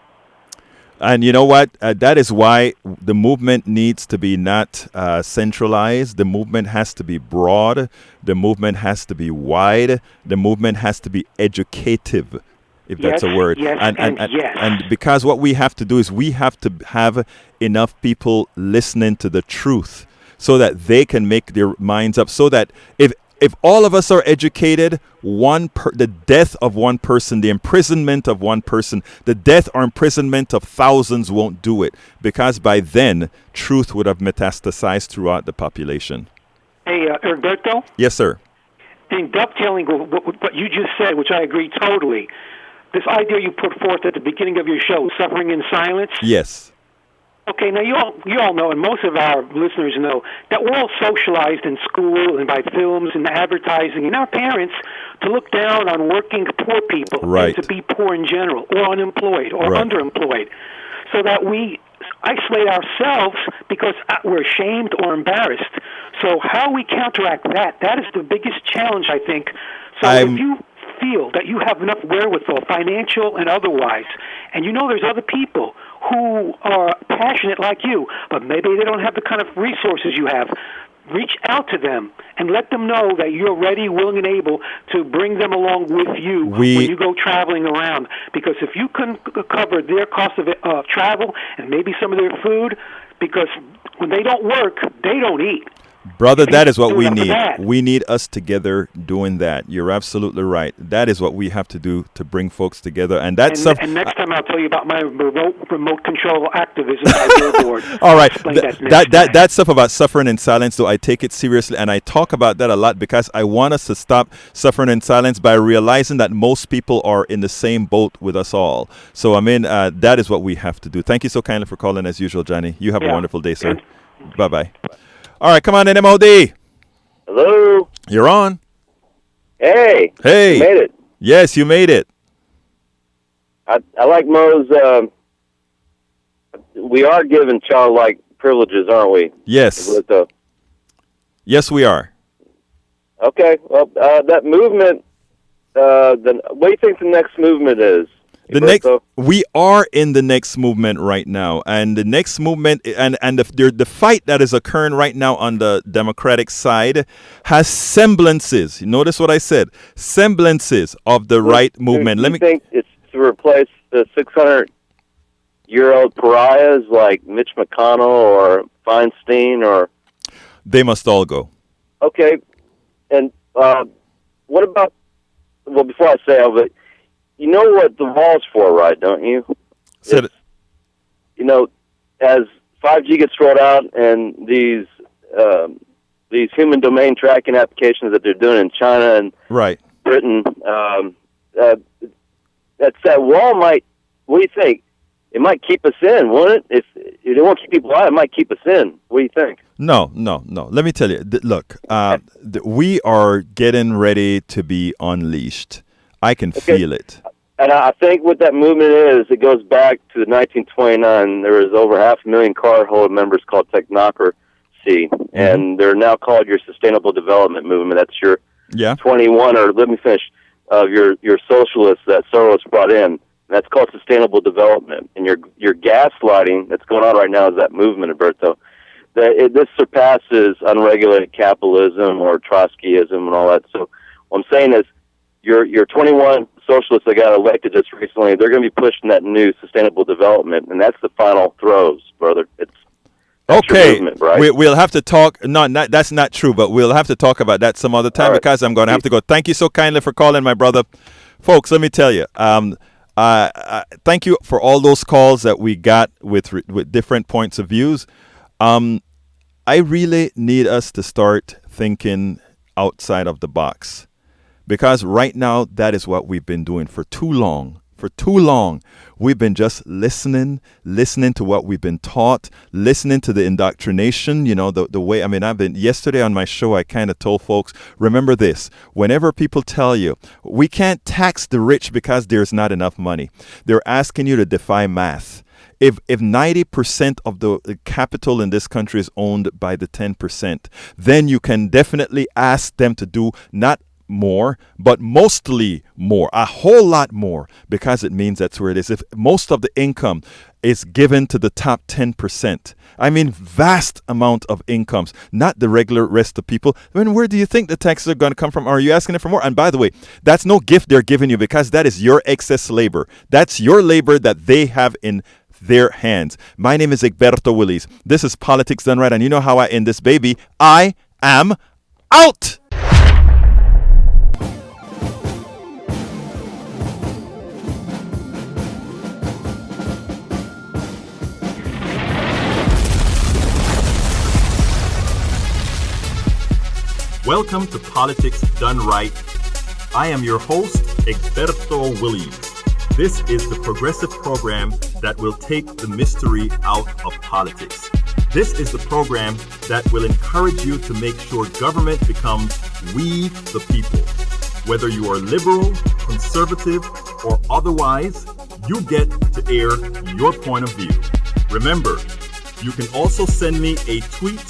And you know what? That is why the movement needs to be not centralized. The movement has to be broad. The movement has to be wide. The movement has to be educative, if that's a word. Yes, and because what we have to do is we have to have enough people listening to the truth so that they can make their minds up, so that if all of us are educated, the death of one person, the imprisonment of one person, the death or imprisonment of thousands won't do it, because by then truth would have metastasized throughout the population. Hey, Alberto? Yes, sir. And dovetailing with what you just said, which I agree totally, this idea you put forth at the beginning of your show, suffering in silence. Yes. Okay, now you all know, and most of our listeners know, that we're all socialized in school and by films and advertising and our parents to look down on working poor people, right, and to be poor in general, or unemployed, or underemployed, so that we isolate ourselves because we're ashamed or embarrassed. So how we counteract that is the biggest challenge, I think. So if you feel that you have enough wherewithal, financial and otherwise, and you know there's other people who are passionate like you, but maybe they don't have the kind of resources you have, reach out to them and let them know that you're ready, willing, and able to bring them along with you when you go traveling around. Because if you can cover their cost of travel and maybe some of their food, because when they don't work, they don't eat. Brother, that is what we need. We need us together doing that. You're absolutely right. That is what we have to do to bring folks together. And that's and next time I'll tell you about my remote control activism by Billboard. All right. That stuff about suffering in silence, though, I take it seriously. And I talk about that a lot because I want us to stop suffering in silence by realizing that most people are in the same boat with us all. So, I mean, that is what we have to do. Thank you so kindly for calling as usual, Johnny. You have a wonderful day, sir. Bye-bye. All right, come on in, MOD. Hello. You're on. Hey. Hey. You made it. Yes, you made it. I like Mo's, we are given childlike privileges, aren't we? Yes. Yes, we are. Okay. Well, that movement. What do you think the next movement is? We are in the next movement right now, and the next movement and the fight that is occurring right now on the Democratic side has semblances. You notice what I said? Semblances of the right movement. Do you think it's to replace the 600-year-old pariahs like Mitch McConnell or Feinstein, or they must all go? Okay, and what about? Well, before I say all of it. You know what the wall's for, right? Don't you? Said it. You know, as 5G gets rolled out and these human domain tracking applications that they're doing in China and Britain, that wall might. What do you think? It might keep us in, won't it? If it won't keep people out, it might keep us in. What do you think? No. Let me tell you. Look, we are getting ready to be unleashed. I can feel it. And I think what that movement is, it goes back to 1929. There was over 500,000 cardholder members called Technocracy, and they're now called your Sustainable Development Movement. That's your 21, or let me finish, of your socialists that Soros brought in. That's called Sustainable Development. And your gaslighting that's going on right now is that movement, Alberto. This surpasses unregulated capitalism or Trotskyism and all that. So what I'm saying is, your 21 socialists that got elected just recently, they're going to be pushing that new sustainable development, and that's the final throes, brother. That's okay. Movement, right? We'll have to talk. That's not true, but we'll have to talk about that some other time because I'm going to have to go. Thank you so kindly for calling, my brother. Folks, let me tell you, thank you for all those calls that we got with different points of views. I really need us to start thinking outside of the box. Because right now, that is what we've been doing for too long. For too long, we've been just listening to what we've been taught, listening to the indoctrination, the way, yesterday on my show, I kind of told folks, remember this, whenever people tell you, we can't tax the rich because there's not enough money, they're asking you to defy math. If 90% of the capital in this country is owned by the 10%, then you can definitely ask them to do not more, but mostly more, a whole lot more, because it means that's where it is. If most of the income is given to the top 10%, vast amount of incomes, not the regular rest of people, where do you think the taxes are going to come from? Are you asking it for more? And by the way, that's no gift they're giving you, because that is your excess labor. That's your labor that they have in their hands. My name is Egberto Willies. This is Politics Done Right, and you know how I end this, baby. I am out! Welcome to Politics Done Right. I am your host, Egberto Willies. This is the progressive program that will take the mystery out of politics. This is the program that will encourage you to make sure government becomes we the people. Whether you are liberal, conservative, or otherwise, you get to air your point of view. Remember, you can also send me a tweet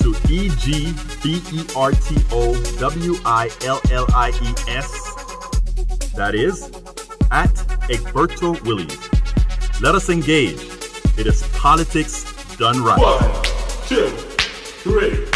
to EGBERTOWILLIES. That is at Egberto Willies. Let us engage. It is Politics Done Right. 1, 2, 3.